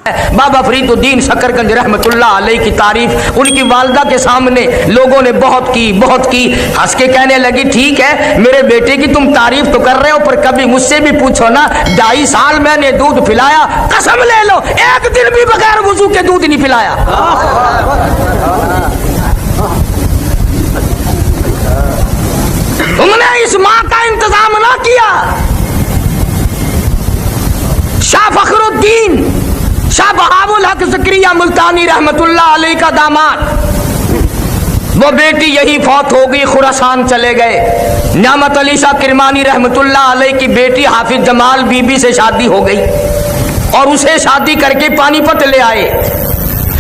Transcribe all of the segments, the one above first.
बाबा फरीदुद्दीन शकरगंज रहमतुल्लाह अलैह की तारीफ उनकी वालदा के सामने लोगों ने बहुत की। हंस के कहने लगी, ठीक है मेरे बेटे की तुम तारीफ तो कर रहे हो, पर कभी मुझसे भी पूछो ना, 2.5 साल मैंने दूध पिलाया, कसम ले लो एक दिन भी बगैर वुजू के दूध नहीं पिलाया। तुमने इस माँ का इंतजाम ना किया। शाह फखरुद्दीन शाह बहाउल हक ज़करिया मुल्तानी रहमतुल्लाह अलैह का दामाद, वो बेटी यही फौत हो गई, खुरासान चले गए। न्यामत अली शाह किरमानी रहमतुल्लाह अलैह की बेटी हाफिज जमाल बीबी से शादी हो गई और उसे शादी करके पानीपत ले आए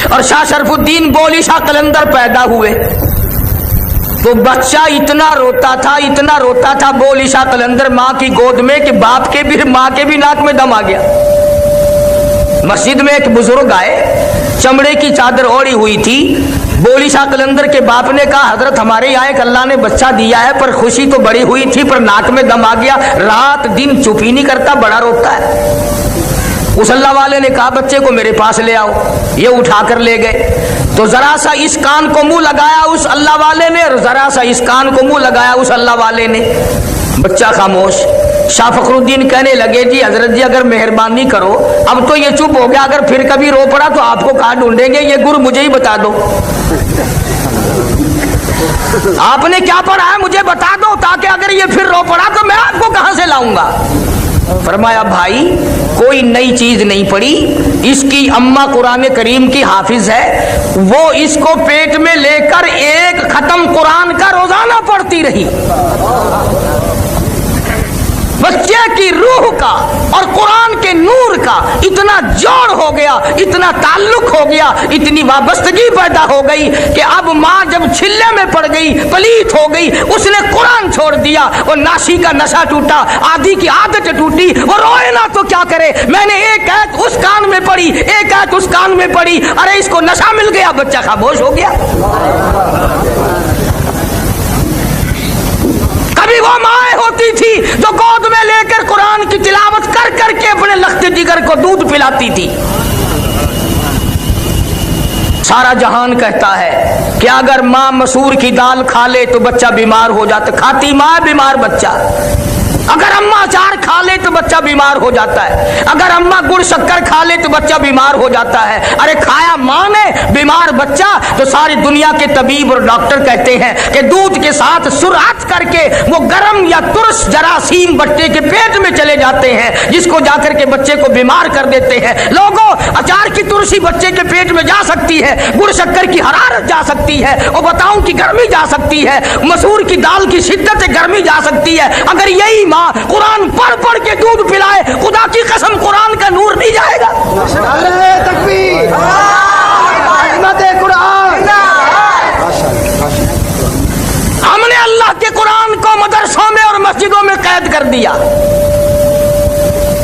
और शाह शरफुद्दीन बोली शाह कलंदर पैदा हुए। तो बच्चा इतना रोता था बोली शाह कलंदर माँ की गोद में कि बाप के भी माँ के भी नाक में दम आ गया। मस्जिद में एक बुजुर्ग आए, चमड़े की चादर ओढ़ी हुई थी। बोली शाह कलंदर के बाप ने कहा, हजरत हमारे यहाँ एक अल्लाह ने बच्चा दिया है, पर खुशी तो बड़ी हुई थी पर नाक में दम आ गया, रात दिन चुप ही नहीं करता, बड़ा रोता है। उस अल्लाह वाले ने कहा बच्चे को मेरे पास ले आओ। ये उठा कर ले गए तो जरा सा इस कान को मुंह लगाया उस अल्लाह वाले ने और जरा सा इस कान को मुंह लगाया उस अल्लाह वाले ने। बच्चा खामोश। शाह फखरुद्दीन कहने लगे, जी हजरत जी अगर मेहरबानी करो, अब तो ये चुप हो गया, अगर फिर कभी रो पड़ा तो आपको कहाँ ढूंढेंगे, ये गुरु मुझे ही बता दो। आपने क्या पढ़ा है मुझे बता दो, ताकि अगर ये फिर रो पड़ा तो मैं आपको कहां से लाऊंगा। फरमाया भाई कोई नई चीज नहीं पढ़ी, इसकी अम्मा कुरान करीम की हाफिज है, वो इसको पेट में लेकर एक खत्म कुरान का रोजाना पढ़ती रही। बच्चे की रूह का और कुरान के नूर का इतना जोड़ हो गया, इतना ताल्लुक हो गया, इतनी वाबस्तगी पैदा हो गई कि अब माँ जब छिल्ले में पड़ गई, पलीत हो गई, उसने कुरान छोड़ दिया और नाशी का नशा टूटा, आदि की आदत टूटी, वो रोए ना तो क्या करे। मैंने एक आयत उस कान में पढ़ी, एक आयत उस कान में पढ़ी, अरे इसको नशा मिल गया, बच्चा खामोश हो गया। कभी वो माए होती थी जो गोद में लेकर कुरान की तिलावत कर करके अपने लख्त जिगर को दूध पिलाती थी। सारा जहान कहता है कि अगर माँ मसूर की दाल खा ले तो बच्चा बीमार हो जाता, खाती माँ बीमार बच्चा। अगर अम्मा अचार खा ले तो बच्चा बीमार हो जाता है, अगर अम्मा गुड़ शक्कर खा ले तो बच्चा बीमार हो जाता है। अरे खाया माँ ने, बीमार बच्चा। तो सारी दुनिया के तबीब और डॉक्टर कहते हैं कि दूध के साथ सुरात करके वो गर्म या तुरस जरासीम बच्चे के पेट में चले जाते हैं, जिसको जाकर के बच्चे को बीमार कर देते हैं। लोगों, अचार की तुरसी बच्चे के पेट में जा सकती है, गुड़ शक्कर की हरारत जा सकती है, और बताऊं की गर्मी जा सकती है, मसूर की दाल की शिद्दत गर्मी जा सकती है। अगर यही माँ कुरान पढ़ पढ़ के दूध पिलाए, खुदा की कसम कुरान का नूर नहीं जाएगा। तकबीर, कुरान। हमने अल्लाह के कुरान को मदरसों में और मस्जिदों में कैद कर दिया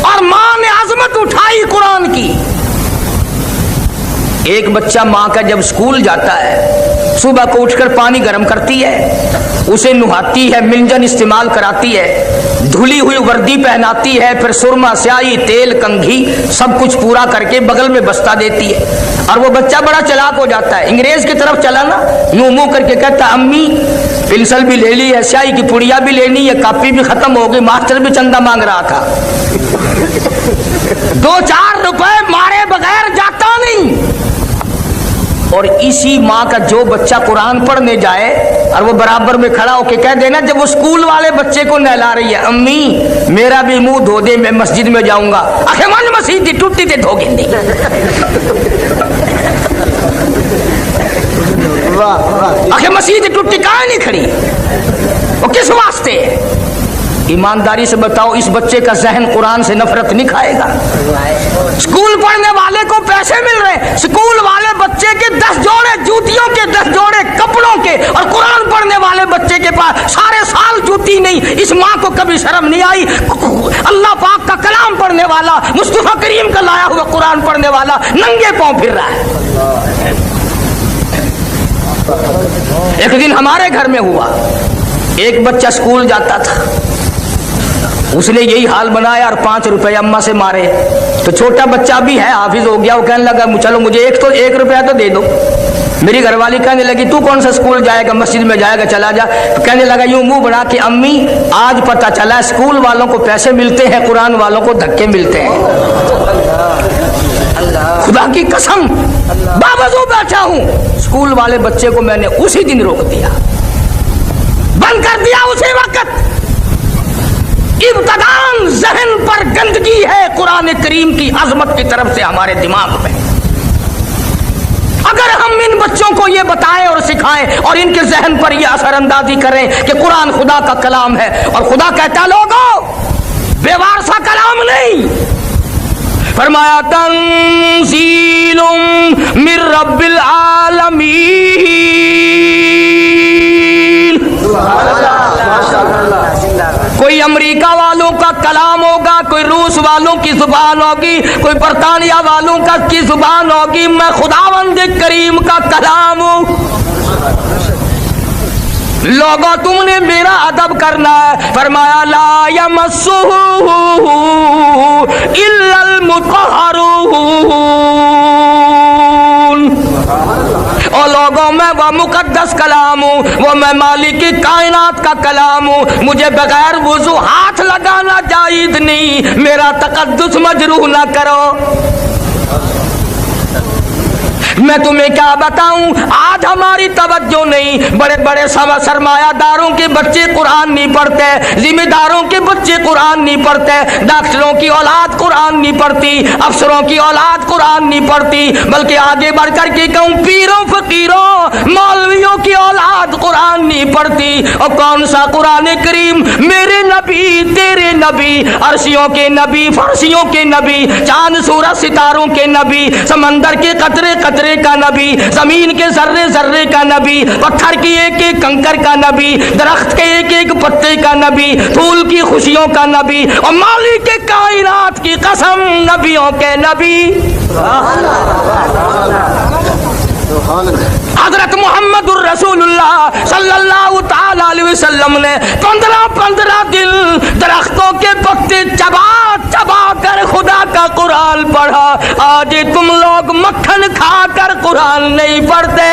और माँ ने अजमत उठाई कुरान की। एक बच्चा माँ का जब स्कूल जाता है, सुबह को उठकर पानी गर्म करती है, उसे नहाती है, मिंजन इस्तेमाल कराती है, धुली हुई वर्दी पहनाती है, फिर सुरमा, स्याही, तेल, कंघी सब कुछ पूरा करके बगल में बस्ता देती है। और वो बच्चा बड़ा चालाक हो जाता है, अंग्रेज की तरफ चला ना, यूं मुंह करके कहता अम्मी पेंसिल भी ले ली है, स्याही की पुड़िया भी लेनी है, कॉपी भी खत्म हो गई, मास्टर भी चंदा मांग रहा था। 2-4 रुपए मारे बगैर जाता नहीं। और इसी माँ का जो बच्चा कुरान पढ़ने जाए और वो बराबर में खड़ा होके कह देना, जब वो स्कूल वाले बच्चे को नहला रही है, अम्मी मेरा भी मुंह धो दे, मैं मस्जिद में जाऊंगा। आखे मन मस्जिद टूटी ते धोगे नहीं। आखे मस्जिद टूटी कहाँ नहीं खड़ी, वो किस वास्ते? ईमानदारी से बताओ, इस बच्चे का जहन कुरान से नफरत नहीं खाएगा? स्कूल पढ़ने वाले को पैसे मिल रहे, स्कूल वाले बच्चे के 10 जोड़े जूतियों के, 10 जोड़े कपड़ों के, और कुरान पढ़ने वाले बच्चे के पास सारे साल जूती नहीं। इस माँ को कभी शर्म नहीं आई? अल्लाह पाक का कलाम पढ़ने वाला, मुस्तफा करीम का लाया हुआ कुरान पढ़ने वाला नंगे पांव फिर रहा है। एक दिन हमारे घर में हुआ, एक बच्चा स्कूल जाता था, उसने यही हाल बनाया और 5 रुपए अम्मा से मारे। तो छोटा बच्चा भी है, हाफिज हो गया, वो कहने लगा चलो मुझे 1 रुपया तो दे दो। मेरी घरवाली कहने लगी तू कौन सा स्कूल जाएगा, मस्जिद में जाएगा, चला जा। तो कहने लगा यूं मुंह बना के अम्मी आज पता चला स्कूल वालों को पैसे मिलते हैं, कुरान वालों को धक्के मिलते हैं। खुदा की कसम बावजूद बैठा हूं, स्कूल वाले बच्चे को मैंने उसी दिन रोक दिया, बंद कर दिया उसी वक्त। इब्तदान जहन पर गंदगी है कुरान करीम की अजमत की तरफ से हमारे दिमाग में। अगर हम इन बच्चों को ये बताएं और सिखाएं और इनके जहन पर ये असरअंदाजी करें कि कुरान खुदा का कलाम है, और खुदा कहता लोगों बेवारसा कलाम नहीं, फरमाया तंजीलुम मिर रब्बिल आलमीन। कोई अमेरिका वालों का कलाम होगा, कोई रूस वालों की जुबान होगी, कोई बरतानिया वालों का की जुबान होगी, मैं खुदावंद करीम का कलाम हूं। लोगों तुमने मेरा अदब करना है। फरमाया ला यमस्सुहु इल्लल मुतहहरून। और लोगों में वह मुकद्दस कलाम हूँ, वो मैं मालिक की कायनात का कलाम हूँ, मुझे बगैर वुजू हाथ लगाना जायज नहीं, मेरा तकद्दुस मजरूह ना करो। मैं तुम्हें क्या बताऊं, आज हमारी तवज्जो नहीं, बड़े बड़े सरमायादारों के बच्चे कुरान नहीं पढ़ते, जिम्मेदारों के बच्चे कुरान नहीं पढ़ते, डॉक्टरों की औलाद कुरान नहीं पढ़ती, अफसरों की औलाद कुरान नहीं पढ़ती, बल्कि आगे बढ़ कर के कहूं पीरों फकीरों मौलवियों की औलाद कुरान नहीं पढ़ती। और कौन सा कुरान करीम, मेरे नबी तेरे नबी, अर्शियों के नबी, फर्शियों के नबी, चांद सूरज सितारों के नबी, समंदर के कतरे कतरे का नबी, जमीन के जर्रे जर्रे का नबी, पत्थर की एक एक कंकर का नबी, दरख्त के एक एक पत्ते का नबी, फूल की खुशियों का नबी, और मालिक के कायनात की कसम नबियों के नबी हजरत मोहम्मदुर रसूलुल्लाह सल्लल्लाहु ताला अलैहि वसल्लम ने 15 दिन दरख्तों के पत्ते चबा चबा कर खुदा का कुरान पढ़ा। आज तुम लोग मक्खन खाकर कुरान नहीं पढ़ते।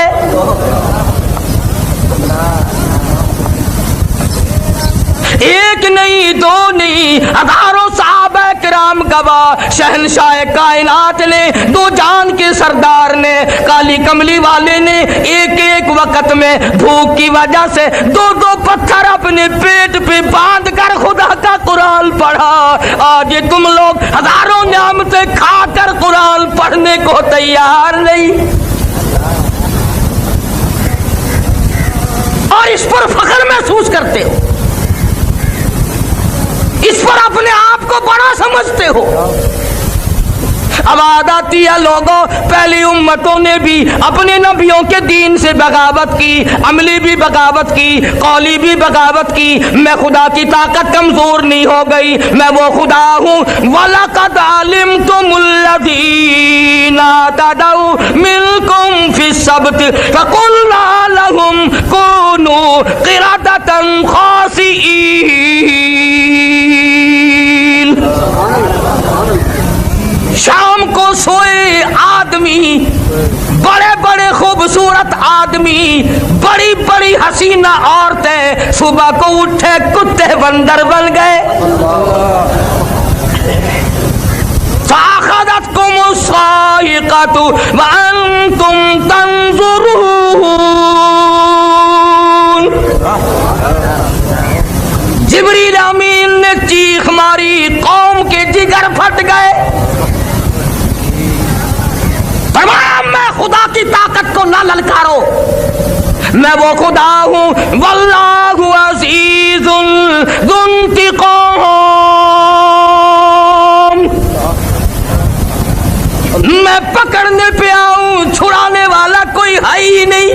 एक नहीं दो नहीं हजारों साहबा किराम गवाह, शहनशाह कायनात ने, दो जान के सरदार ने, काली कमली वाले ने एक एक वक्त में भूख की वजह से 2-2 पत्थर अपने पेट पे बांध कर खुदा का कुरान पढ़ा। आज तुम लोग हजारों नियामतें खाकर कुरान पढ़ने को तैयार नहीं, और इस पर फख्र महसूस करते हो, इस पर अपने आप को बड़ा समझते हो। अब आती है लोगों, पहली उम्मतों ने भी अपने नबियों के दीन से बगावत की, अमली भी बगावत की, कौली भी बगावत की। मैं खुदा की ताकत कमजोर नहीं हो गई, मैं वो खुदा हूँ। वलक़द अलिमतुमुल्लज़ीना तदऊ मिनकुम फ़िस्सब्त फ़क़ुलना लहुम कूनू क़िरदतन ख़ासिईन। शाम को सोए आदमी, बड़े बड़े खूबसूरत आदमी, बड़ी बड़ी हसीना औरतें, सुबह को उठे कुत्ते बंदर बन गए। फ़अख़ज़तकुमुस साइक़तु व अंतुम तंज़ुरून। जिब्रील अमीन ने चीख मारी, कौम के जिगर फट गए। फरमाया मैं खुदा की ताकत को ना ललकारो, मैं वो खुदा हूँ। वल्लाहु अज़ीज़ुन ज़ुंतिक़ाम। मैं पकड़ने पे आऊं, छुड़ाने वाला कोई है ही नहीं।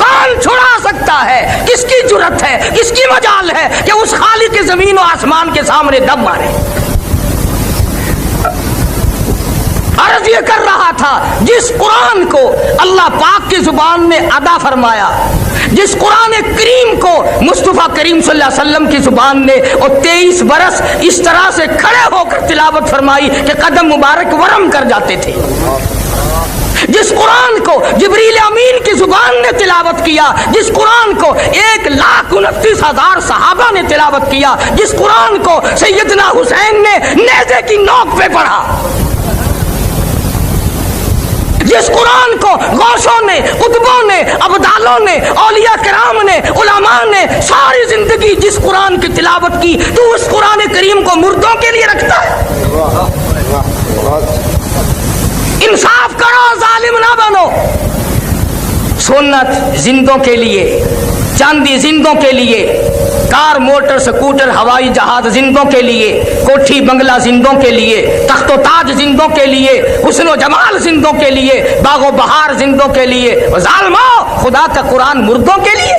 कौन छुड़ा सकता है? किसकी जुर्रत है, किसकी मजाल है कि उस खालिक के जमीन और आसमान के सामने दम मारे? अर्ज़ یہ کر رہا تھا جس قرآن کو اللہ پاک کی زبان نے ادا فرمایا، جس قرآن کریم کو مصطفیٰ کریم صلی اللہ علیہ وسلم کی زبان نے اور 23 برس اس طرح سے کھڑے ہو کر تلاوت فرمائی کہ قدم مبارک ورم کر جاتے تھے، جس قرآن کو جبریل امین کی زبان نے تلاوت کیا، جس قرآن کو 1,29,000 صحابہ نے تلاوت کیا، جس قرآن کو سیدنا حسین نے نیزے کی نوک پہ پڑھا، جس قرآن کو غوثوں نے، قطبوں نے، ابدالوں نے، اولیاء کرام نے، علماء نے ساری زندگی جس قرآن کی تلاوت کی، تو اس قرآن کریم کو مردوں کے لیے رکھتا ہے؟ انصاف کرو، ظالم نہ بنو۔ سنت زندوں کے لیے، چاندی زندوں کے لیے، کار موٹر سکوٹر ہوائی جہاز زندوں کے لیے، کوٹھی بنگلہ زندوں کے لیے، تخت و تاج زندوں کے لیے، حسن و جمال زندوں کے لیے، باغ و بہار زندوں کے لیے، ظالمو خدا کا قرآن مردوں کے لیے؟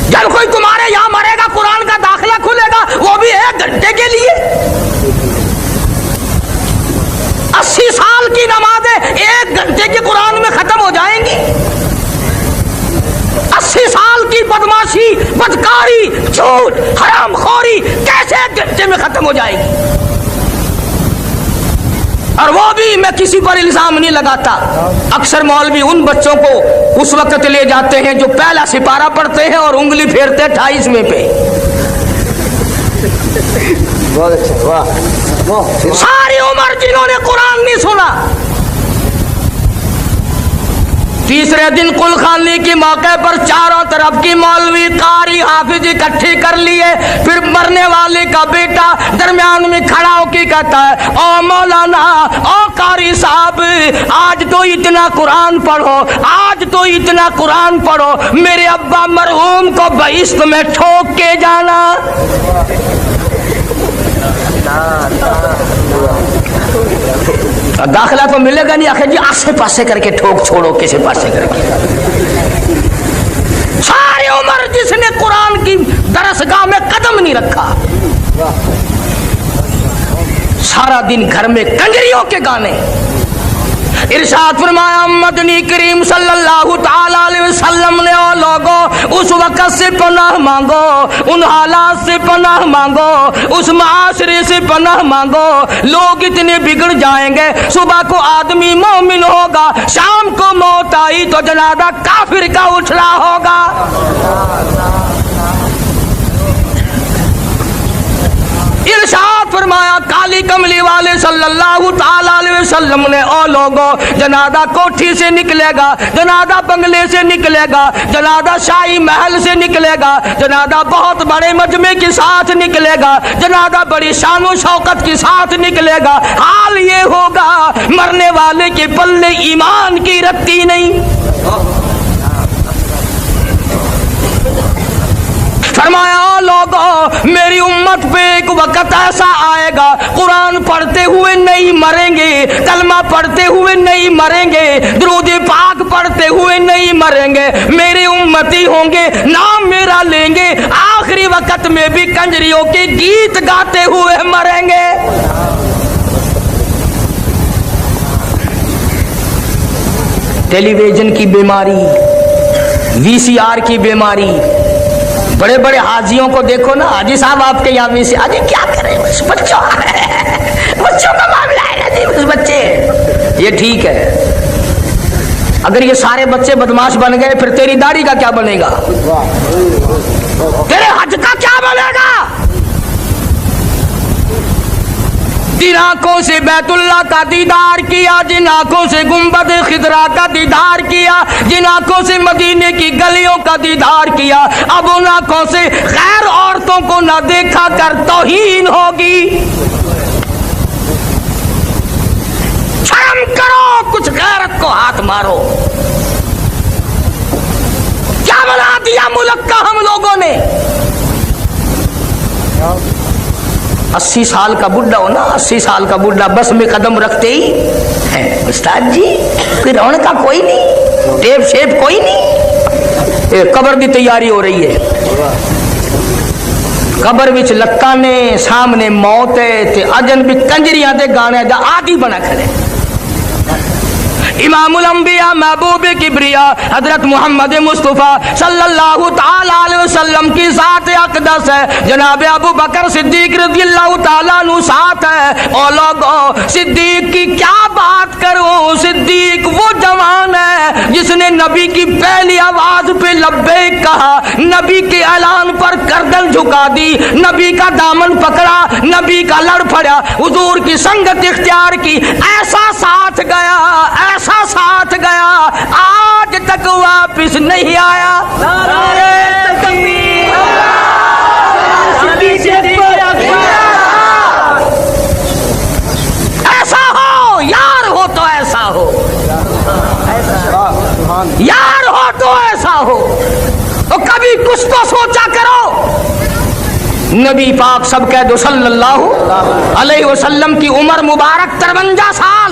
جب کوئی تمہارے یہاں مرے گا قرآن کا داخلہ کھلے گا، وہ بھی 1 گھنٹے کے لیے۔ 80 سال کی نمازیں 1 گھنٹے کے قرآن میں ختم ہو جائیں گی۔ 80 سال کی بدماشی، بدکاری، جھوٹ، حرام خوری کیسے 1 گھنٹے میں ختم ہو جائے گی؟ اور وہ بھی میں کسی پر الزام نہیں لگاتا، اکثر مولوی ان بچوں کو اس وقت لے جاتے ہیں جو پہلا سپارہ پڑھتے ہیں اور انگلی پھیرتے 28ویں پہ۔ ساری عمر جنہوں نے قرآن نہیں سنا، تیسرے دن کل خانی کے موقع پر چاروں طرف کی مولوی قاری حافظ اکٹھے کر لیے، پھر مرنے والے کا بیٹا درمیان میں کھڑا ہو کے کہتا ہے او مولانا، او قاری صاحب، آج تو اتنا قرآن پڑھو، آج تو اتنا قرآن پڑھو، میرے ابا مرحوم کو بہشت میں ٹھوک کے جانا۔ داخلہ تو ملے گا نہیں، آخر جی آسے پاسے کر کے ٹھوک چھوڑو، کسے پاسے کر کے۔ ساری عمر جس نے قرآن کی درسگاہ میں قدم نہیں رکھا، سارا دن گھر میں کنجریوں کے گانے۔ ارشاد فرمایا مدنی کریم صلی اللہ تعالی علیہ وسلم نے او لوگوں اس وقت سے پناہ مانگو، ان حالات سے پناہ مانگو، اس معاشرے سے پناہ مانگو، لوگ اتنے بگڑ جائیں گے، صبح کو آدمی مومن ہوگا، شام کو موت آئی تو جنازہ کافر کا اٹھ رہا ہوگا۔ ارشاد فرمایا کالی کملی والے صلی اللہ تعالی علیہ وسلم نے او لوگوں، جنازہ کوٹھی سے نکلے گا، جنازہ بنگلے سے نکلے گا، جنازہ شاہی محل سے نکلے گا، جنازہ بہت بڑے مجمع کے ساتھ نکلے گا، جنازہ بڑی شان و شوکت کے ساتھ نکلے گا، حال یہ ہوگا مرنے والے کے پلے ایمان کی رتی نہیں۔ فرمایا او لوگوں، میری امت پہ ایک وقت ایسا آئے گا، قرآن پڑھتے ہوئے نہیں مریں گے، کلمہ پڑھتے ہوئے نہیں مریں گے، درود پاک پڑھتے ہوئے نہیں مریں گے، میرے امتی ہوں گے، نام میرا لیں گے، آخری وقت میں بھی کنجریوں کے گیت گاتے ہوئے مریں گے۔ ٹیلی ویژن کی بیماری، VCR کی بیماری، بڑے بڑے حاجیوں کو دیکھو نا، حاجی صاحب آپ کے یہاں بھی سے حاجی کیا کریں، بس بچوں کا معاملہ ہے نا جی، بس بچے، یہ ٹھیک ہے، اگر یہ سارے بچے بدماش بن گئے پھر تیری داڑھی کا کیا بنے گا، تیرے حج کا کیا بنے گا؟ جن آنکھوں سے بیت اللہ کا دیدار کیا، جن آنکھوں سے گنبد خضرا کا دیدار کیا، جن آنکھوں سے مدینے کی گلیوں کا دیدار کیا، اب ان آنکھوں سے غیر عورتوں کو نہ دیکھا کر توہین ہوگی۔ شرم کرو، کچھ غیرت کو ہاتھ مارو۔ کیا بنا دیا ملک کا ہم لوگوں نے؟ 80 سال کا بڈھا ہو نا، 80 سال کا بڈھا بس میں قدم رکھتے ہی استاد جی کوئی رونق کا کوئی نہیں، ٹیپ شیپ کوئی نہیں، قبر کی تیاری ہو رہی ہے، कबर विच लत्तां ने सामने मौत है ते अजन भी कंजरियां दे गाने दा आदि बना खड़े। इमामुल अंबिया महबूब किबरिया हजरत मोहम्मद मुस्तफ़ा सल्लल्लाहु ताला अलैहि वसल्लम की साथ अक़दस है। जनाब अबू बकर सिद्दीक रज़ियल्लाहु ताला अन्हु साथ है। ओ लोगों, सिद्दीक की क्या बात करूं। सिद्दीक वो जवान है जिसने नबी की पहली आवाज पे लब्बैक कहा, नबी के ऐलान पर गर्दन झुका दी, नबी का दामन पकड़ा, नबी का लड़ पड़ा, हुजूर की संगत इख्तियार की, ऐसा साथ गया, ऐसा साथ गया, आज तक वापिस नहीं आया। ऐसा हो, यार हो तो ऐसा हो, यार हो तो ऐसा हो। तो कभी कुछ तो सोचा करो। नबी पाक सब कह दो सल्लल्लाहु अलैहि वसल्लम की उम्र मुबारक 53 साल,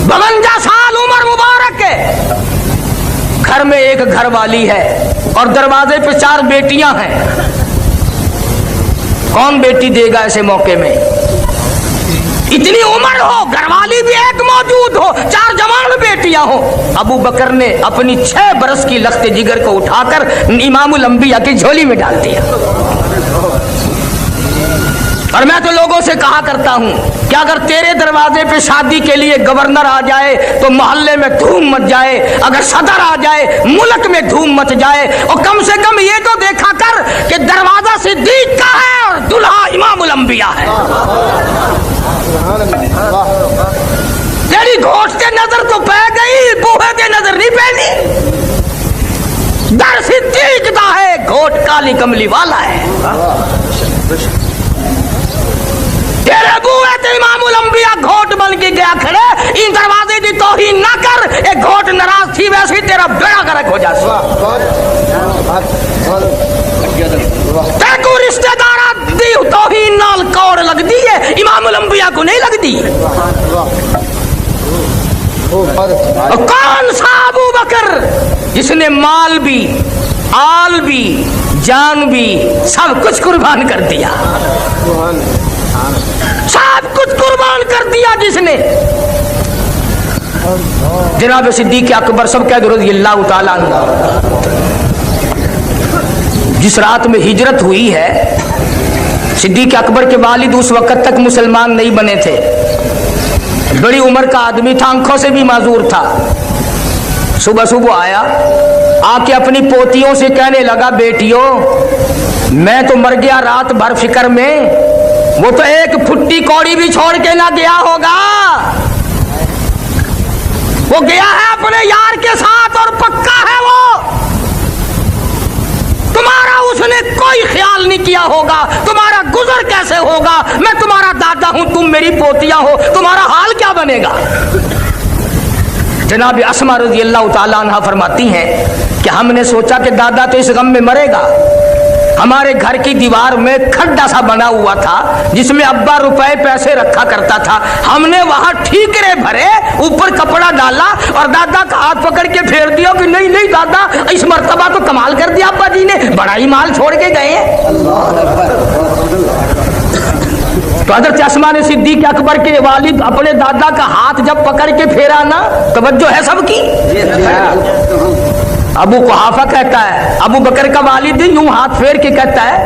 52 साल उम्र मुबारक है। घर में एक घर वाली है और दरवाजे पे 4 बेटियां हैं। कौन बेटी देगा ऐसे मौके में? इतनी उम्र हो, घरवाली भी एक मौजूद हो, 4 जवान बेटियां हो। अबू बकर ने अपनी 6 बरस की लख्ते जिगर को उठाकर इमामुल अंबिया की झोली में डाल दिया। और मैं तो लोगों से कहा करता हूं कि अगर तेरे दरवाजे पे शादी के लिए गवर्नर आ जाए तो मोहल्ले में धूम मच जाए, अगर सदर आ जाए मुल्क में धूम मच जाए, और कम से कम ये तो देखा कर कि दरवाजा सिद्दीक का है और दुल्हा इमामुल अंबिया है। तेरी घोट के नजर तो पै गई, बूहे के नजर नहीं पैनी। दर सिद्दीक दा है, घोट काली कमली वाला है। तेरे बूहे ते इमामुल अंबिया घोट बन के गया खड़े, इन दरवाजे की तौहीन ना कर। एक घोट नाराज थी वैसे तेरा बेड़ा गर्क हो जाए। तेको रिश्तेदारा दी तौहीन नाल कौड़ लगदी है, इमामुल अंबिया को नहीं लगदी। कौन सा अबू बकर जिसने माल भी, आल भी, जान भी, सब कुछ कुर्बान कर दिया, सब कुछ कुर्बान कर दिया जिसने। जनाब सिद्दीक अकबर सब कह दो रज़ियल्लाहु ताला अन्हु। जिस रात में हिजरत हुई है, सिद्दीक अकबर के वालिद उस वक्त तक मुसलमान नहीं बने थे। बड़ी उम्र का आदमी था, आंखों से भी माजूर था। सुबह सुबह आया, आके अपनी पोतियों से कहने लगा, बेटियों मैं तो मर गया रात भर फिक्र में, वो तो एक फुट्टी कौड़ी भी छोड़ के ना गया होगा। वो गया है अपने यार के साथ और पक्का है वो। तुम्हारा उसने कोई ख्याल नहीं किया होगा, तुम्हारा गुजर कैसे होगा। मैं तुम्हारा दादा हूं, तुम मेरी पोतियां हो, तुम्हारा हाल क्या बनेगा। जनाब अस्मा रज़ियल्लाहु ताला अन्हा फरमाती हैं कि हमने सोचा कि दादा तो इस गम में मरेगा। हमारे घर की दीवार में खड्डा सा बना हुआ था जिसमें अब्बा रुपए पैसे रखा करता था। हमने वहां ठीकरे भरे, ऊपर कपड़ा डाला और दादा का हाथ पकड़ के फेर दिया कि नहीं नहीं दादा, इस मर्तबा तो कमाल कर दिया अब्बा जी ने, बड़ा ही माल छोड़ के गए। तो हज़रत अस्मा ने सिद्दीक अकबर के वालिद अपने दादा का हाथ जब पकड़ के फेरा ना, तवज्जो है सबकी। अबू कुहाफा कहता है, अबू बकर का वालिद यूं हाथ फेर के कहता है,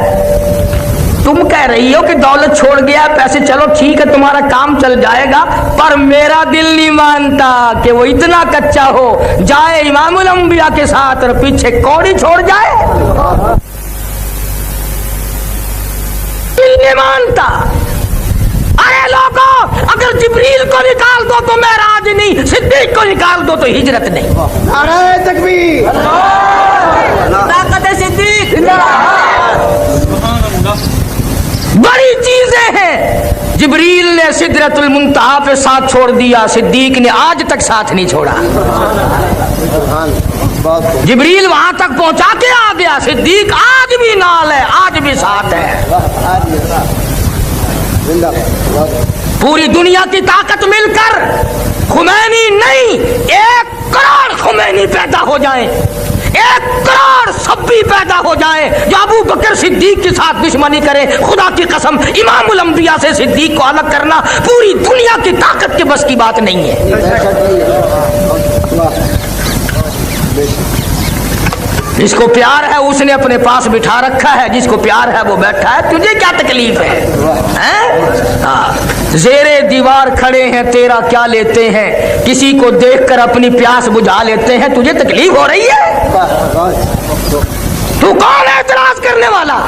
तुम कह रही हो कि दौलत छोड़ गया, पैसे, चलो ठीक है तुम्हारा काम चल जाएगा, पर मेरा दिल नहीं मानता कि वो इतना कच्चा हो जाए इमामुल अंबिया के साथ और पीछे कौड़ी छोड़ जाए। दिल नहीं मानता। अरे लोगों, अगर जिब्रील को निकाल दो तो मेराज नहीं, सिद्दीक को निकाल दो तो हिजरत नहीं। नारे तकबीर, ताकत सिद्दीक। बड़ी चीजें हैं। जिब्रील ने सिदरतुल मुंतहा पे साथ छोड़ दिया, सिद्दीक ने आज तक साथ नहीं छोड़ा। जिब्रील वहां तक पहुंचा के आ गया, सिद्दीक आज भी नाल है, आज भी साथ है। पूरी दुनिया की ताकत मिलकर खुमैनी नहीं, 1 करोड़ खुमैनी पैदा हो जाए, 1 करोड़ सब्बी पैदा हो जाए जो अबू बकर सिद्दीक के साथ दुश्मनी करे, खुदा की कसम इमामुल अंबिया से सिद्दीक को अलग करना पूरी दुनिया की ताकत के बस की बात नहीं है। जिसको प्यार है उसने अपने पास बिठा रखा है, जिसको प्यार है वो बैठा है, तुझे क्या तकलीफ है, हैं? ज़ेरे दीवार खड़े हैं तेरा क्या लेते हैं, किसी को देखकर अपनी प्यास बुझा लेते हैं, तुझे तकलीफ हो रही है? तू कौन है इतराज करने वाला?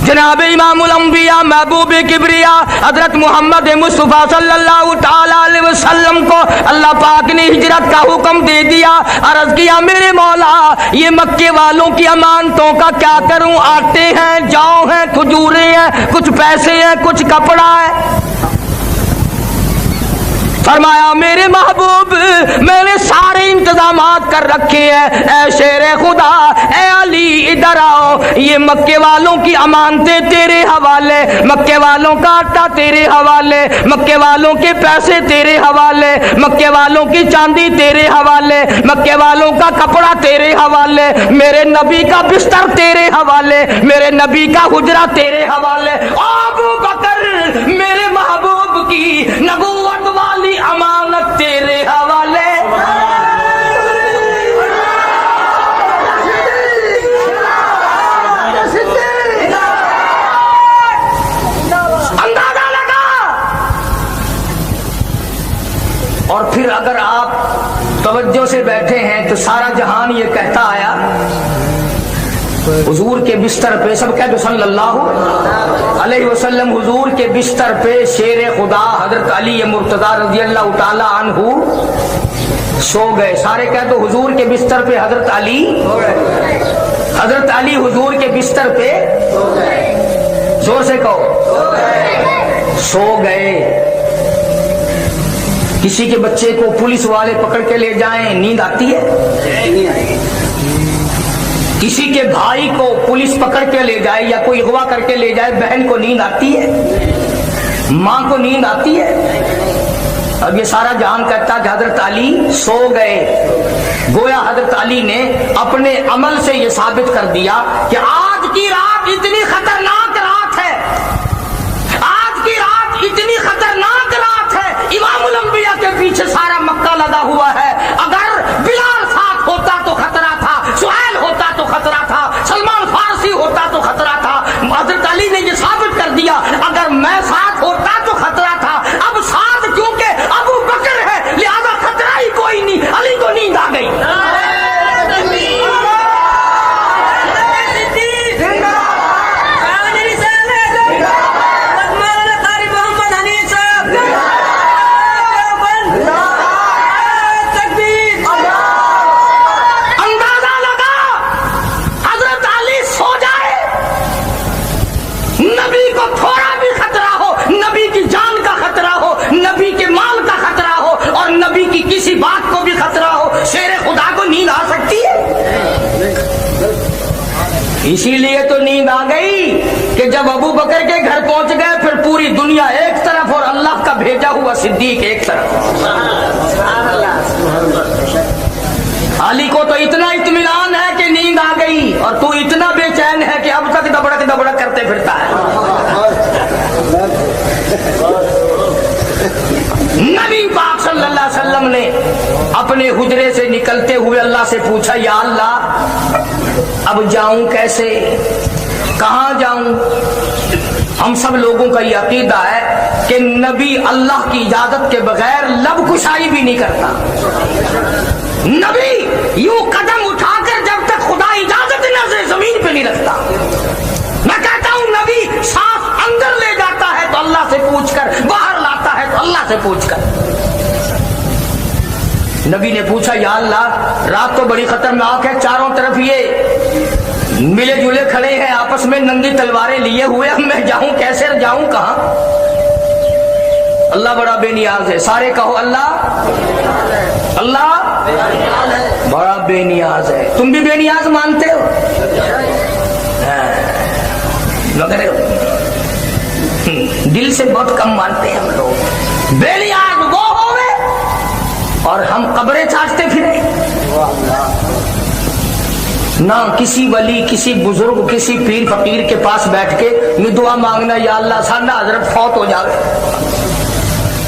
जनाब इमामुल अंबिया महबूब किबरिया हजरत मोहम्मद मुस्तफा सल्लल्लाहु ताला अलैहि वसल्लम को अल्लाह पाक ने हिजरत का हुक्म दे दिया। अर्ज किया मेरे मौला ये मक्के वालों की अमानतों का क्या करूं, आटे हैं, जौ हैं, खजूरें हैं, कुछ पैसे हैं, कुछ कपड़ा है। फरमाया मेरे महबूब मैंने सारे इंतजामात कर रखे हैं, ऐ शेर खुदा ऐ अली इधर आओ, ये मक्के वालों की अमानतें तेरे हवाले, मक्के वालों का आटा तेरे हवाले, मक्के वालों के पैसे तेरे हवाले, मक्के वालों की चांदी तेरे हवाले, मक्के वालों का कपड़ा तेरे हवाले, मेरे नबी का बिस्तर तेरे हवाले, मेरे नबी का हुजरा तेरे हवाले। अबू बकर मेरे महबूब की नबूवत वाली अमानत तेरे हवाले। अंदाजा लगा। और फिर अगर आप तवज्जो से बैठे हैं तो सारा जहान ये कहता आया हुजूर के बिस्तर पे, सब कहते सल्लल्लाहु अलैहि वसल्लम, हुजूर के बिस्तर पे शेर खुदा हजरत अली मुर्तजा रज़ी अल्लाह ताला अन्हु सो गए। सारे कहते हुजूर के बिस्तर पे हजरत अली हुजूर के बिस्तर पे, जोर से कहो, सो गए। किसी के बच्चे को पुलिस वाले पकड़ के ले जाएं, नींद आती है? किसी के भाई को पुलिस पकड़ के ले जाए या कोई अगवा करके ले जाए, बहन को नींद आती है? माँ को नींद आती है? अब ये सारा जहान कहता है हजरत अली सो गए। गोया हजरत अली ने अपने अमल से ये साबित कर दिया कि आज की रात इतनी खतरनाक रात है, आज की रात इतनी खतरनाक रात है, इमामुल अंबिया के पीछे सारा मक्का लगा हुआ है। अगर बिलाल साथ होता तो खतरा था, सुहैल होता तो खतरा था, सलमान फारसी होता तो खतरा था। हजरत अली ने ये साबित कर दिया अगर मैं साथ होता तो खतरा था। अब साथ क्योंकि अबू बकर है लिहाजा खतरा ही कोई नहीं। अली को नींद आ गई। किसी बात को भी खतरा हो, शेर खुदा को नींद आ सकती है? इसीलिए तो नींद आ गई कि जब अबू बकर के घर पहुंच गए फिर पूरी दुनिया एक तरफ और अल्लाह का भेजा हुआ सिद्दीक एक तरफ। अली को तो इतना इत्मीनान है कि नींद आ गई और तू इतना बेचैन है कि अब तक दबड़क दबड़क करते फिरता है। नबी पाक सल्लल्लाहु अलैहि वसल्लम ने अपने हुजरे से निकलते हुए अल्लाह से पूछा या अल्लाह अब जाऊं कैसे, कहां जाऊं? हम सब लोगों का ये अकीदा है कि नबी अल्लाह की इजाजत के बगैर लब कुशाई भी नहीं करता। नबी यूं कदम उठाकर जब तक खुदा इजाजत न दे जमीन पे नहीं रखता। मैं कहता हूं नबी सांस अंदर ले जाता है तो अल्लाह से पूछकर, बाहर लाता है तो अल्लाह से पूछकर। नबी ने पूछा या अल्लाह रात तो बड़ी खतरनाक है, चारों तरफ ये मिले जुले खड़े हैं आपस में नंगी तलवारें लिए हुए, अब मैं जाऊं कैसे, जाऊं कहां? अल्लाह बड़ा बेनियाज है। सारे कहो अल्लाह, अल्लाह बड़ा बेनियाज है। तुम भी बेनियाज मानते हो? मगर दिल से बहुत कम मानते हैं हम लोग। बेनियाज वो होवे और हम कब्रें चाटते फिरे। نہ کسی ولی, کسی بزرگ, کسی پیر فقیر کے پاس بیٹھ کے یہ دعا مانگنا یا اللہ ساڈا حضرت فوت ہو جائے,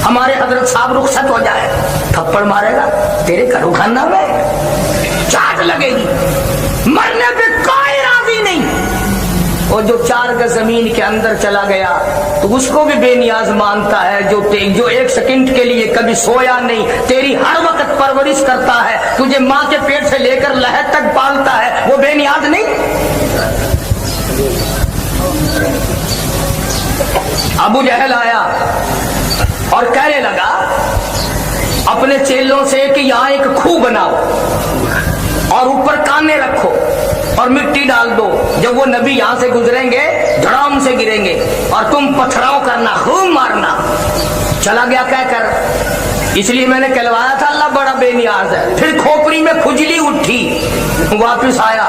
ہمارے حضرت صاحب رخصت ہو جائے. تھپڑ مارے گا تیرے گھروں کھانا میں, چاٹ لگے گی, مرنے پہ کوئی راضی نہیں. اور جو 4 گز زمین کے اندر چلا گیا تو اس کو بھی بے نیاز مانتا ہے, جو 1 سیکنڈ کے لیے کبھی سویا نہیں, تیری ہر وقت پرورش کرتا ہے, تجھے ماں کے پیٹ سے لے کر لہر تک پالتا ہے, وہ بے نیاز نہیں. ابو جہل آیا اور کہنے لگا اپنے چیلوں سے کہ یہاں ایک کھوہ بناؤ اور اوپر کانے رکھو اور مٹی ڈال دو, جب وہ نبی یہاں سے گزریں گے دھڑام سے گریں گے اور تم پتھراؤ کرنا, خوب مارنا. چلا گیا کہہ کر, اس لیے میں نے کہلوایا تھا اللہ بڑا بے نیاز ہے. پھر کھوپڑی میں کھجلی اٹھی, واپس آیا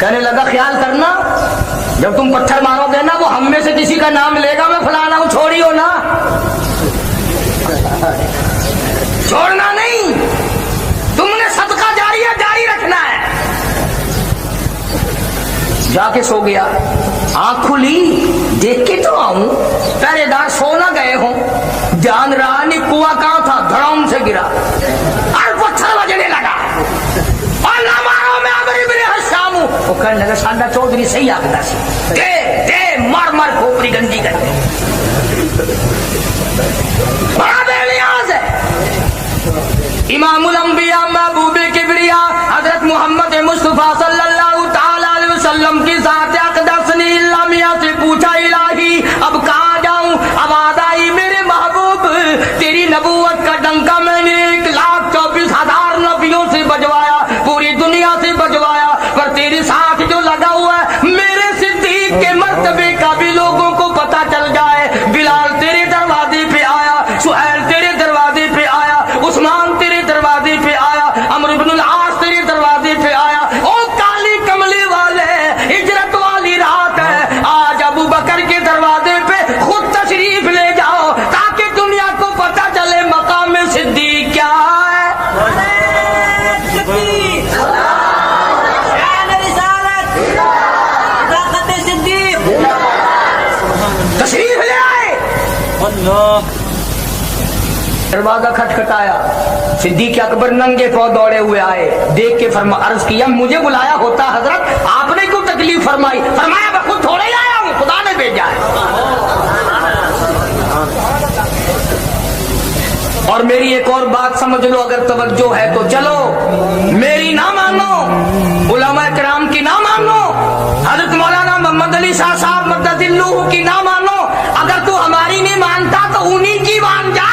کہنے لگا خیال کرنا جب تم پتھر مارو گے نا وہ ہم میں سے کسی کا نام لے گا, میں فلانا ہوں, چھوڑیو نا, چھوڑنا نہیں, تم نے صدقہ جاریہ جاری رکھنا ہے. جا کے سو گیا, آنکھ کھلی, دیکھ کے تو آؤں, پہرے دار سو نہ گئے ہوں, جان رہا نہیں کنواں کہاں تھا, دھڑام سے گرا اور پتھر بجنے لگا, اور نہ مارو میں عمرو بن حشام ہوں. وہ کہنے لگا ساڈا چودھری صحیح آگدا سی, دے مار مار کھوپڑی گنجی کر کے, بڑا بے نیاز ہے. امام الانبیاء محبوب کبریا حضرت محمد مصطفیٰ صلی اللہ تعالی علیہ وسلم کی ذات اقدس نے اللہ سے پوچھا الہی اب کہاں جاؤں؟ آواز آئی میرے محبوب تیری نبوت کا ڈنکا میں نے 1,24,000 نبیوں سے بجوایا, پوری دنیا سے بجوایا, پر تیرے ساتھ جو لگا ہوا ہے میرے صدیق کے مرتبے کا بھی لوگوں کو پتہ چل جائے. بلال تیرے دروازے پہ آیا, سہیل تیرے دروازے پہ آیا, عثمان تیرے دروازے پہ آیا, عمرو بن العاص تیرے دروازے پہ آیا. او کالی کملی والے ہجرت والی رات ہے, آج ابو بکر کے دروازے پہ خود تشریف لے جاؤ تاکہ دنیا کو پتہ چلے مقام صدیق کیا ہے. تشریف لے آئے, دروازہ کھٹکھٹایا, صدیق اکبر ننگے پاؤں دوڑے ہوئے آئے, دیکھ کے عرض کیا مجھے بلایا ہوتا حضرت, آپ نے کیوں تکلیف فرمائی؟ فرمایا میں خود تھوڑے ہی آیا ہوں, خدا نے بھیجا ہے. اور میری ایک اور بات سمجھ لو اگر توجہ ہے تو, چلو میری نہ مانو, علماء کرام کی نہ مانو, حضرت مولانا محمد علی شاہ صاحب مدد اللہ کی نہ مانو, اگر تو ہماری نہیں مانتا تو انہی کی مان جا.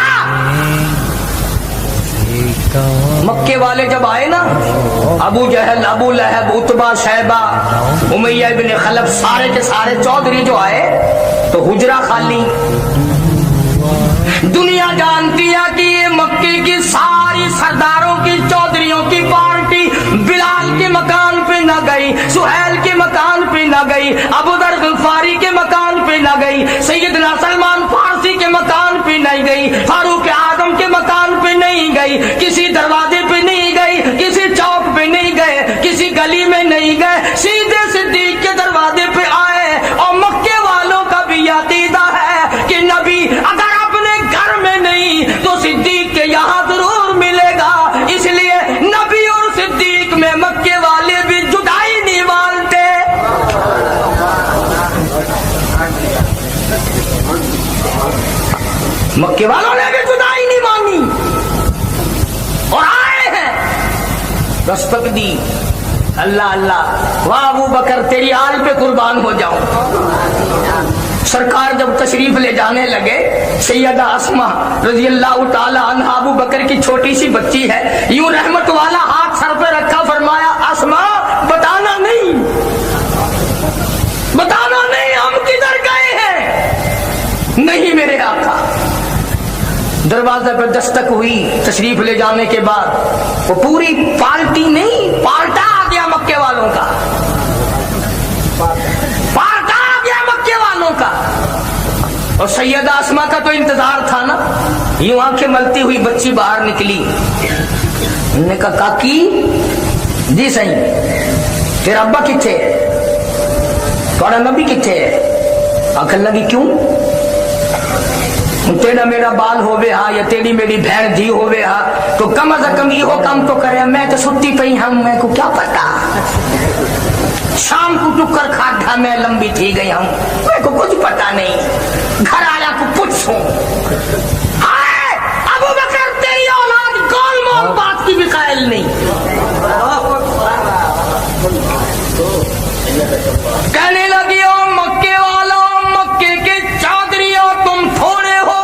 مکے والے جب آئے نا, ابو جہل, ابو لہب, عتبہ, شیبہ, امیہ بن خلف, سارے کے سارے چودھری جو آئے تو حجرہ خالی. دنیا جانتی ہے کہ یہ مکے کی ساری سرداروں کی, چودھریوں کی پارٹی بلال کے مکان پہ نہ گئی, سہیل کے مکان پہ نہ گئی, ابو ذر غفاری کے مکان پہ نہ گئی, سیدنا سلمان فارسی کے مکان پہ نہیں گئی, فاروق اعظم کے مکان پہ نہیں گئی, کسی دروازے پہ نہیں گئی, کسی چوک پہ نہیں گئے, کسی گلی میں نہیں گئے, سیدھے صدیق کے دروازے پہ آئے. اور مکے والوں کا بھی یہ عقیدہ ہے کہ نبی اگر اپنے گھر میں نہیں تو صدیق کے یہاں ضرور ملے گا, اس لیے نبی اور صدیق میں مکے والے بھی جدائی نہیں مانتے. مکے والوں نے بھی جدائی نہیں مانی اور آئے ہیں, رسپت دی. اللہ اللہ, واہ ابو بکر تیری آل پہ قربان ہو جاؤں. سرکار جب تشریف لے جانے لگے, سیدہ اسماء رضی اللہ تعالی عنہا ابو بکر کی چھوٹی سی بچی ہے, یوں رحمت والا ہاتھ سر پہ رکھا, فرمایا اسماء بتانا نہیں, بتانا نہیں ہم کدھر گئے ہیں. نہیں میرے آقا. دروازے پر دستک ہوئی, تشریف لے جانے کے بعد وہ پوری پارٹی نہیں, پالٹا آ گیا مکے والوں کا, پالٹا آ گیا مکے والوں کا. اور سیدہ اسماء کا تو انتظار تھا نا, یوں آنکھیں ملتی ہوئی بچی باہر نکلی. انہوں نے کہا کاکی جی صحیح, تیرا ابا کتنے ہے؟ تھوڑا نبی کتنے ہے؟ آخر لگی کیوں؟ تیرا میرا بال ہوئے ہاں یا تیری میری بہن دھی ہوئے ہاں تو کم از کم یہ کام تو کرے. میں تو ستی پئی ہوں, میں کو کیا پتا, شام کو ٹکر کھاتا میں لمبی تھی گئی ہوں, میں کو کچھ پتا نہیں. گھر آیا کو پوچھوں ابو بکر تیری اولاد گول مول بات کی بھی قائل نہیں. کہنے لگی او مکے والا, مکے کے چادریوں تم تھوڑے ہو,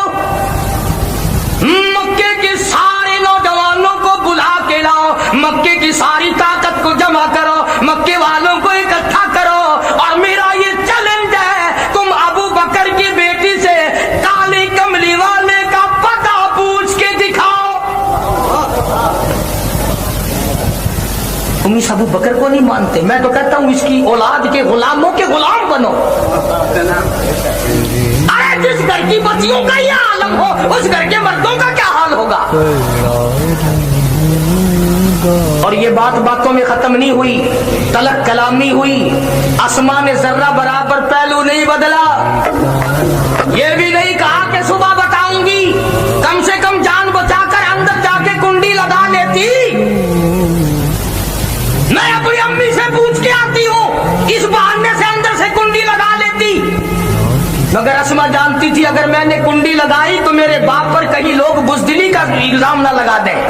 مکے کے سارے نوجوانوں کو بلا کے لاؤ, مکے کی ساری طاقت کو جمع کرو, مکے والوں کو اکٹھا کرو, اور میرا یہ چیلنج ہے تم ابو بکر کی بیٹی سے کالی کملی والے کا پتہ پوچھ کے دکھاؤ. تم اس ابو بکر کو نہیں مانتے, میں تو کہتا ہوں اس کی اولاد کے غلاموں کے غلام بنو. ارے جس گھر کی بچیوں کا یہ عالم ہو اس گھر کے مردوں کا کیا حال ہوگا. اور یہ بات باتوں میں ختم نہیں ہوئی, تلک کلامی ہوئی. اسماء نے ذرہ برابر پہلو نہیں بدلا. یہ بھی نہیں کہا کہ صبح بتاؤں گی, کم سے کم جان بچا کر اندر جا کے کنڈی لگا لیتی. میں اپنی امی سے پوچھ کے آتی ہوں, اس بہانے سے اندر سے کنڈی لگا لیتی. مگر اسما جانتی تھی اگر میں نے کنڈی لگائی تو میرے باپ پر کہیں لوگ بزدلی کا الزام نہ لگا دیں.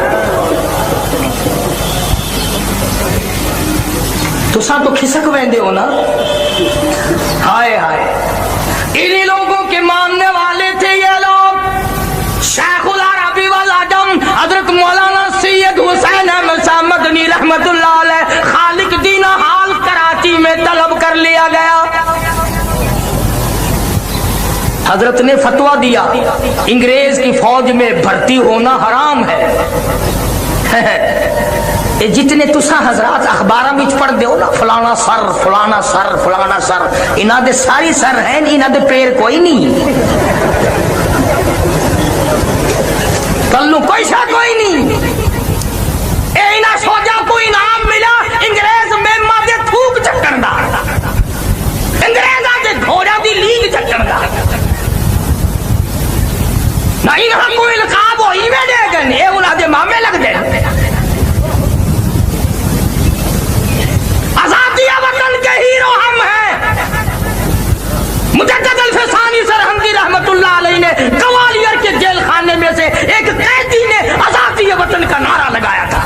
تو سا تو کھسک ویندے ہو نا. ہائے ہائے, انہی لوگوں کے ماننے والے تھے یہ لوگ. شیخ العربی والعجم حضرت مولانا سید حسین احمد شاہ مدنی رحمت اللہ علیہ خالق دین حال کراچی میں طلب کر لیا گیا. حضرت نے فتویٰ دیا انگریز کی فوج میں بھرتی ہونا حرام ہے. جتنے تسا حضرات اخباراں وچ پڑھ دیو نا فلانا سر فلانا سر فلانا سر, انہاں دے ساری سر ہیں, انہاں دے پیر کوئی نہیں. کلو کوئی شا کوئی نہیں. اے انہاں سوجا کو انعام ملا انگریز میماں دے تھوک چکن دا, انگریزاں دے گھوڑا دی لیگ چکن دا. نہ انہاں کوئی لقاب ہوئی میں دے گن, اے انہاں دے مامے لگ دے. آزادی وطن کے ہیرو ہم ہیں. مجدد الفسانی سرہندی رحمت اللہ علیہ نے گوالیار کے جیل خانے میں سے ایک قیدی نے آزادی وطن کا نعرہ لگایا تھا.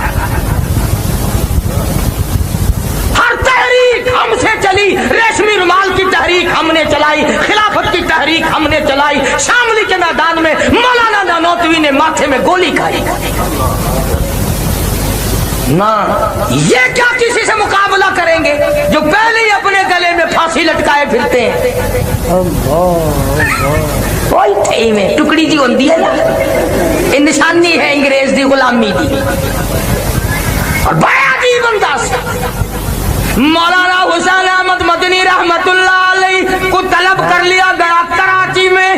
ہر تحریک ہم سے چلی, ریشمی رومال کی تحریک ہم نے چلائی, خلافت کی تحریک ہم نے چلائی, شاملی کے میدان میں مولانا نانوتوی نے ماتھے میں گولی کھائی. نہ یہ کیا کسی سے مقابلہ کریں گے جو پہلے ہی اپنے گلے میں پھانسی لٹکائے پھرتے ہیں. کوئی تھے میں ٹکڑی جی ہوندی ہے نا, یہ نشانی ہے انگریز دی غلامی دی. اور بڑا عجیب انداز مولانا حسین احمد مدنی رحمت اللہ علیہ کو طلب کر لیا گیا کراچی میں.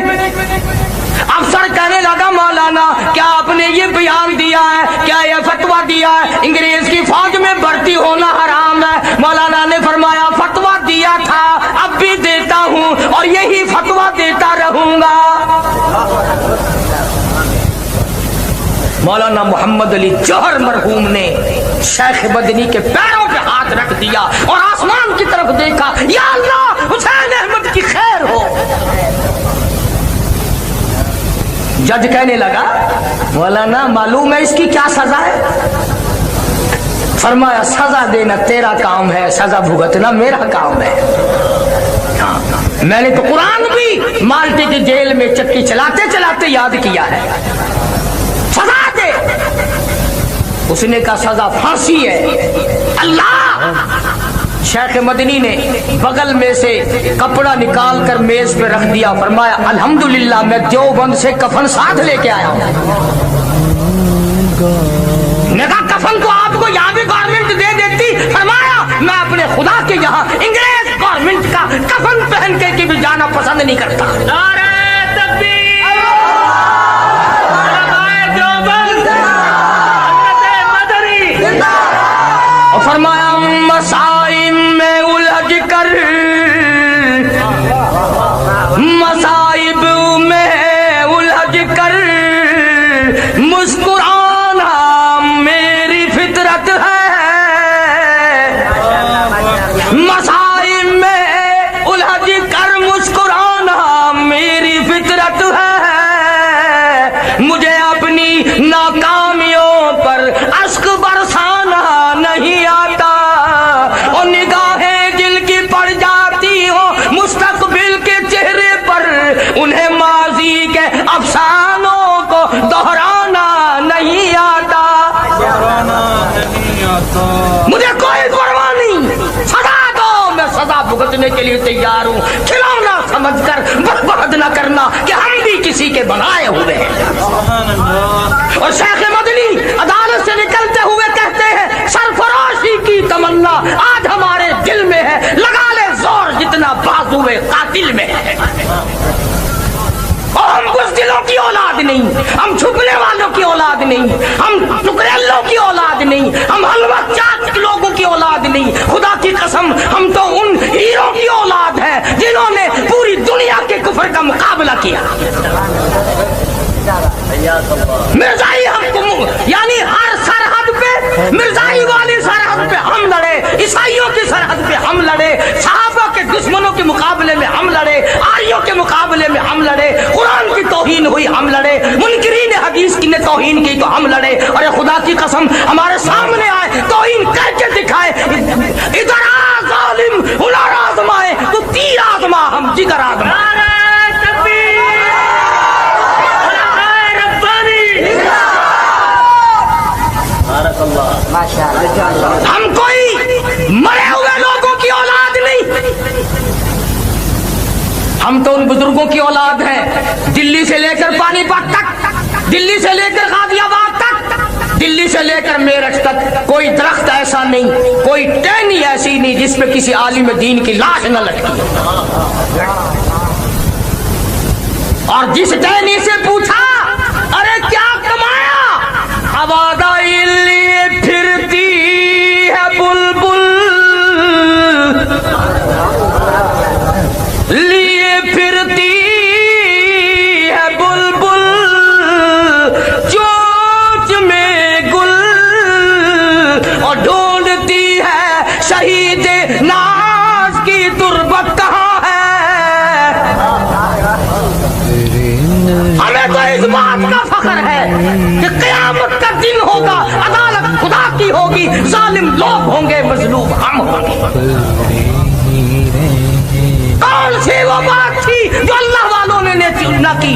افسر کہنے لگا مولانا کیا آپ نے یہ بیان دیا ہے, کیا یہ فتویٰ دیا ہے انگریز کی فوج میں بھرتی ہونا حرام ہے؟ مولانا نے فرمایا فتویٰ دیا تھا, اب بھی دیتا ہوں اور یہی فتویٰ دیتا رہوں گا. مولانا محمد علی جوہر مرحوم نے شیخ مدنی کے پیروں پہ ہاتھ رکھ دیا اور آسمان کی طرف دیکھا, یا اللہ حسین احمد کی خیر ہو. جج کہنے لگا مولانا معلوم ہے اس کی کیا سزا ہے؟ فرمایا سزا دینا تیرا کام ہے, سزا بھگتنا میرا کام ہے. میں نے تو قرآن بھی مالٹے کی جیل میں چکی چلاتے چلاتے یاد کیا ہے. سزا دے. اس نے کہا سزا پھانسی ہے. اللہ. شیخ مدنی نے بغل میں سے کپڑا نکال کر میز پہ رکھ دیا, فرمایا الحمدللہ میں دیوبند سے کفن ساتھ لے کے آیا ہوں. نے کہا کفن تو آپ کو یہاں بھی گورنمنٹ دے دیتی. فرمایا میں اپنے خدا کے یہاں انگریز گورنمنٹ کا کفن پہن کے بھی جانا پسند نہیں کرتا. نعرہ تکبیر, اور فرمایا مسائم समझने के लिए तैयार हूँ। खिलौना समझकर बर्बाद न करना कि हम भी किसी के बनाए हुए हैं। और शेख मदनी अदालत से निकलते हुए कहते हैं, सरफरोशी की तमन्ना आज हमारे दिल में है, लगा ले जोर जितना बाजुए कातिल में है। और हम बुज़दिलों की औलाद नहीं, हम छुपने वालों की औलाद नहीं, हम टुकड़ेलों की औलाद नहीं, हम हलवा चाट लोगों की औलाद नहीं। खुदा की कसम हम तो उन हीरो की औलाद है जिन्होंने पूरी दुनिया के कुफर का मुकाबला किया। मिर्जाई हमको यानी हर सरहद पे, मिर्जाई वाली सरहद पे हम लड़े, ईसाइयों की सरहद पे हम लड़े, सहाबा के दुश्मनों के मुकाबले में हम लड़े, आर्यों के मुकाबले में हम लड़े, कुरान की तौहीन हुई हम लड़े, मुनकिरीन हदीस की ने तौहीन की तो हम लड़े। अरे खुदा की कसम हमारे सामने आए, तौहीन करके दिखाए, इधर आ जालिम, हुनर आजमाए तो तीर आजमा, हम जिगर आजमा। हम कोई मरे हुए लोगों की औलाद नहीं, हम तो उन बुजुर्गों की औलाद हैं, दिल्ली से लेकर पानीपत तक, दिल्ली से लेकर गाजियाबाद तक, दिल्ली से लेकर मेरठ तक कोई दरख्त ऐसा नहीं, कोई टहनी ऐसी नहीं जिसमें किसी आलिम दीन की लाश न लटकी। और जिस टहनी से पूछा, अरे क्या कमाया? आबादाई लिए फिरती है बुलबुल, लिए फिरती है बुलबुल, चोंच में गुल, और ढूंढती है शहीद नाज की तुरबत कहाँ है। हमें तो इस बात का फख्र है कि क़यामत का दिन होगा, अदालत खुदा की होगी, जालिम लोग होंगे, मजलूम हम होंगे। कौन सी वो बात थी जो अल्लाह वालों ने न की?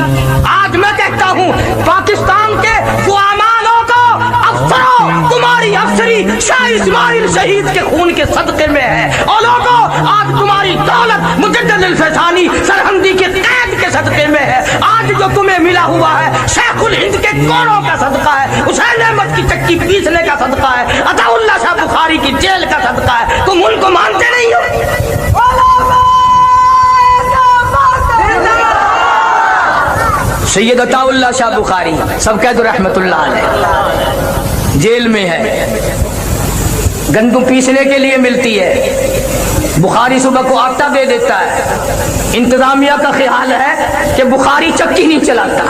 आज मैं कहता हूँ पाकिस्तान के गुआमानों को, अफसरों, तुम्हारी अफसरी शाह इस्माइल शहीद के खून के सदक़े में है। और लोगों आज तुम्हारी दौलत मुजद्दिद अल-फैज़ानी सरहंदी के कैद के सदक़े में है। आज जो तुम्हें मिला हुआ है शेखुल हिंद के कोरों का सदका है, हुसैन अहमद की चक्की पीसने का सदका है, अताउल्लाह शाह बुखारी की जेल का सदका है। तुम उनको मानते नहीं हो? सैयद अताउल्लाह शाह बुखारी सब कह दो रहमतुल्लाह अलैह, जेल में है, गंदम पीसने के लिए मिलती है, बुखारी सुबह को आटा दे देता है। इंतजामिया का ख्याल है कि बुखारी चक्की नहीं चलाता।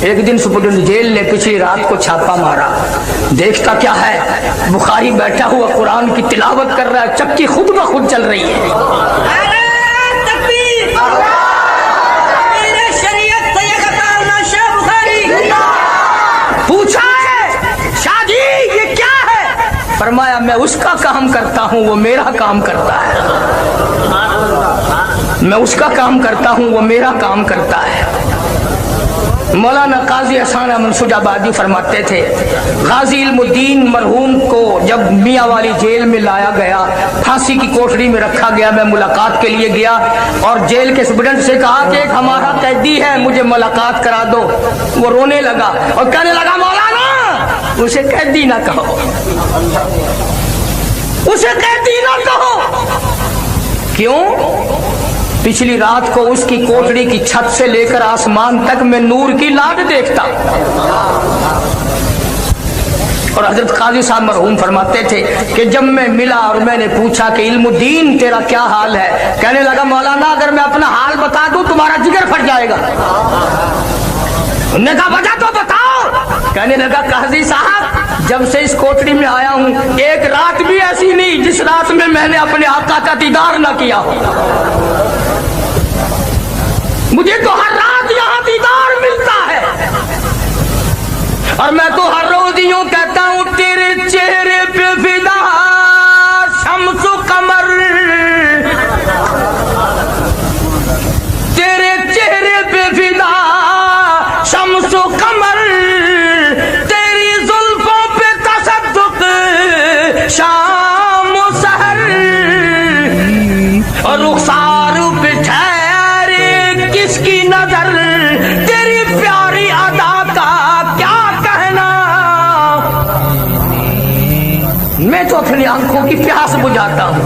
एक दिन सुपरडेंट जेल ने पिछली रात को छापा मारा, देखता क्या है, बुखारी बैठा हुआ कुरान की तिलावत कर रहा है, चक्की खुद ब खुद चल रही है। पूछा है शाह जी ये क्या है? फरमाया मैं उसका काम करता हूँ, वो मेरा काम करता है। मैं उसका काम करता हूँ, वो मेरा काम करता है। मौलाना काजी हसन मंसूजाबादी फरमाते थे, गाजी इल्मुद्दीन मरहूम को जब मियाँ वाली जेल में लाया गया, फांसी की कोठरी में रखा गया, मैं मुलाकात के लिए गया और जेल के सुपरडेंट से कहा कि एक हमारा कैदी है, मुझे मुलाकात करा दो। वो रोने लगा और कहने लगा, मौलाना उसे कैदी ना कहो, उसे कैदी ना कहो। क्यों? पिछली रात को उसकी कोठरी की छत से लेकर आसमान तक मैं नूर की लाट देखता। और हजरत काजी साहब मरहूम फरमाते थे कि जब मैं मिला और मैंने पूछा कि इल्मुद्दीन तेरा क्या हाल है, कहने लगा मौलाना अगर मैं अपना हाल बता दूं तुम्हारा जिगर फट जाएगा। उन्होंने कहा वजह तो बताओ। कहने लगा काजी साहब जब से इस कोठरी में आया हूं एक रात भी ऐसी नहीं जिस रात में मैंने अपने आका का दीदार न किया हो। मुझे तो हर रात यहाँ दीदार मिलता है और मैं तो हर रोज यूं कहता हूँ तेरे चेहरे पे फिदा शम्सु कमर, तेरे चेहरे पे फिदा शम्सु कमर, तेरी जुल्फों पे तसद्दुक शाम सहर, दारू पे ठहरे किसकी नजर, तेरी प्यारी अदा का क्या कहना। मैं तो अपनी आंखों की प्यास बुझाता हूँ,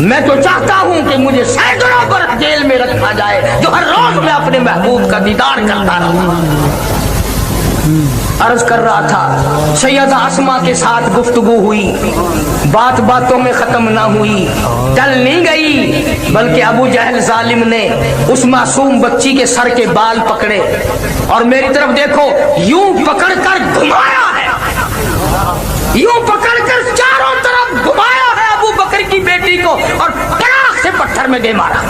मैं तो चाहता हूँ कि मुझे सैकड़ों बरस जेल में रखा जाए, जो हर रोज मैं अपने महबूब का दीदार करता रहा। अर्ज कर रहा था, सैयदा आसमा के साथ गुफ्तगू हुई, बात बातों में खत्म ना हुई, टल नहीं गई, बल्कि अबू जहल जालिम ने उस मासूम बच्ची के सर के बाल पकड़े और मेरी तरफ देखो यूं पकड़कर घुमाया है, यूं पकड़कर चारों तरफ घुमाया है अबू बकर की बेटी को और कड़ाक से पत्थर में दे मारा।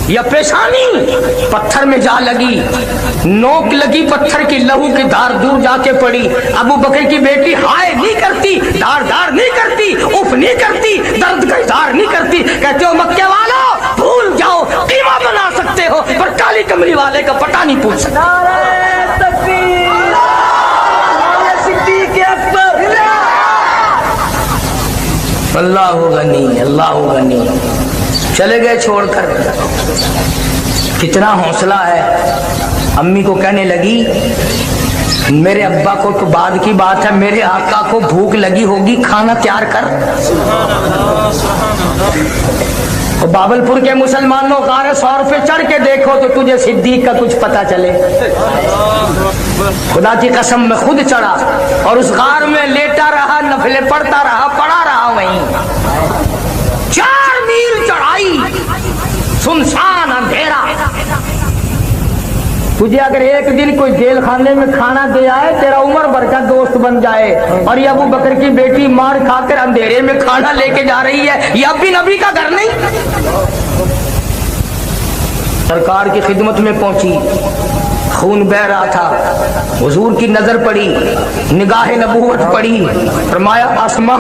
या पेशानी पत्थर में जा लगी, नोक लगी पत्थर की, लहू की धार दूर जाके पड़ी। अबू बकर की बेटी हाय नहीं करती, धार धार नहीं करती, उफ नहीं करती, दर्द का इजहार नहीं करती। कहते हो मक्के वालों भूल जाओ, कीमा बना सकते हो पर काली कमली वाले का पता नहीं पूछ सकते। अल्लाह गनी, अल्लाह गनी। चले गए छोड़कर। कितना हौसला है। अम्मी को कहने लगी मेरे अब्बा को तो बाद की बात है, मेरे आका को भूख लगी होगी, खाना तैयार कर। तो बाबलपुर के मुसलमानों का 100 रुपये चढ़ के देखो तो तुझे सिद्दीक का कुछ पता चले। खुदा की कसम में खुद चढ़ा और उस गार में लेटा रहा, नफले पढ़ता रहा, पड़ा रहा वहीं। 4 मील चढ़ाई, सुनसान अंधेरा। तुझे अगर एक दिन कोई जेल खाने में खाना दे आए, तेरा उम्र भर का दोस्त बन जाए, और ये अबू बकर की बेटी मार खाकर अंधेरे में खाना लेके जा रही है, ये अब भी नबी का घर नहीं। सरकार की खिदमत में पहुंची, खून बह रहा था, हुजूर की नजर पड़ी, निगाह नबूवत पड़ी। फरमाया आसमा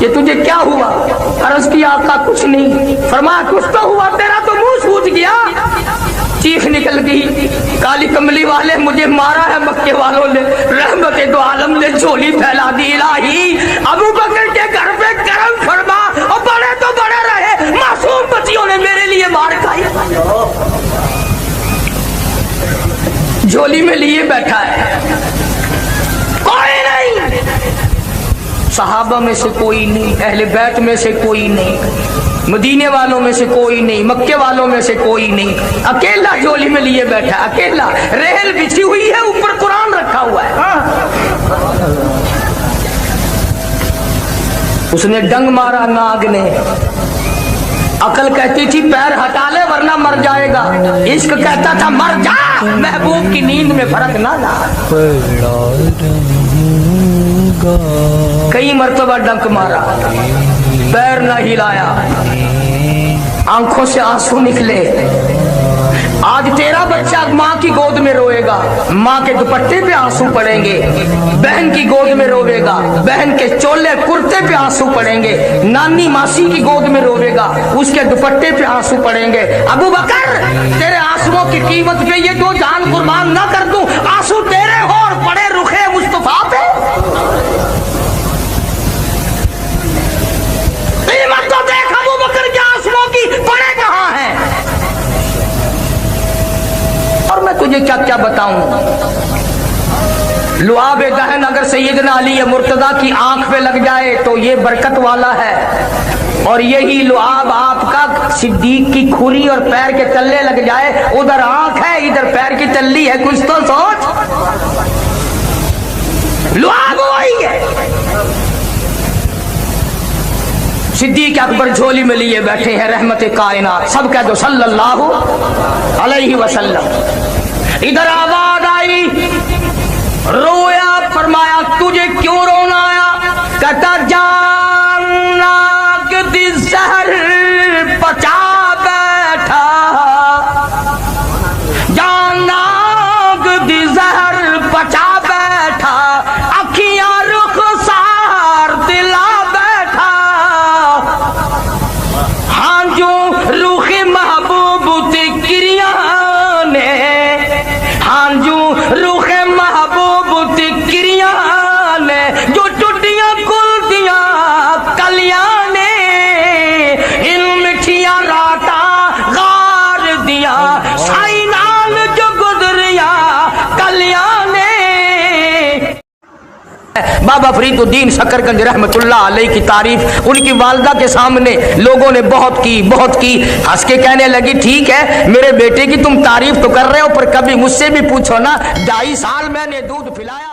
ये तुझे क्या हुआ? अर्ज किया आका कुछ नहीं। फरमाया कुछ तो हुआ, तेरा तो मुंह सूज गया। चीख निकल गई, काली कमली वाले मुझे मारा है मक्के वालों ने, रहमत दो आलम ने झोली फैला दी। इलाही अबू बकर के घर पे करम फरमा, और बड़े तो बड़े रहे, मासूम बच्चियों ने मेरे लिए मार खाई। झोली में लिए बैठा है, कोई नहीं, सहाबा में से कोई नहीं, अहले बैत में से कोई नहीं, मदीने वालों में से कोई नहीं, मक्के वालों में से कोई नहीं, अकेला झोली में लिए बैठा, अकेला। रेहल बिछी हुई है, ऊपर कुरान रखा हुआ है। उसने डंग मारा नाग ने। अकल कहती थी पैर हटा ले वरना मर जाएगा, इश्क कहता था मर जा, महबूब की नींद में फर्क ना ला। कई मर्तबा डंक मारा, पैर न हिलाया, आंखों से आंसू निकले। आज तेरा बच्चा माँ की गोद में रोएगा, माँ के दुपट्टे पे आंसू पड़ेंगे, बहन की गोद में रोवेगा, बहन के चोले कुर्ते पे आंसू पड़ेंगे, नानी मासी की गोद में रोवेगा, उसके दुपट्टे पे आंसू पड़ेंगे। अबू बकर तेरे आंसुओं की कीमत पे ये 2 जान कुर्बान ना कर दूं, आंसू तेरे हो और पड़े रुखे मुस्तफा पे। कीमत तो देख अबू बकर के आंसुओं की, पड़े कहां हैं। और मैं तुझे क्या क्या बताऊं। लुआब दहन अगर सैयदना अली मुर्तजा की आंख पे लग जाए तो ये बरकत वाला है, और यही लुआब आपका सिद्दीक की खुरी और पैर के तल्ले लग जाए, उधर आंख है इधर पैर की तल्ली है, कुछ तो सोच। लुआब वही है। सिद्दीक अकबर झोली में लिए बैठे हैं, रहमत कायनात, सब कह दो सल्लल्लाहु अलैहि वसल्लम। इधर आवाज आई, रोया। फरमाया तुझे क्यों रोना आया? कहता जानना कि जहर पचा बैठा, जानना कि जहर पचा बैठा, अखियां रुखसार दिला बैठा, हाँ जो रूह महबूब तिक्रिया ने, हाँ जो रूह महबूब तिक्रिया ने, जो टूटियां कुल दिया कलियां ने, इन मिठी बाबा फरीदुद्दीन शकरगंज रहमतुल्लाह अलैह की तारीफ उनकी वालदा के सामने लोगों ने बहुत की, हंस के कहने लगी, ठीक है मेरे बेटे की तुम तारीफ तो कर रहे हो, पर कभी मुझसे भी पूछो ना, 2.5 साल मैंने दूध पिलाया।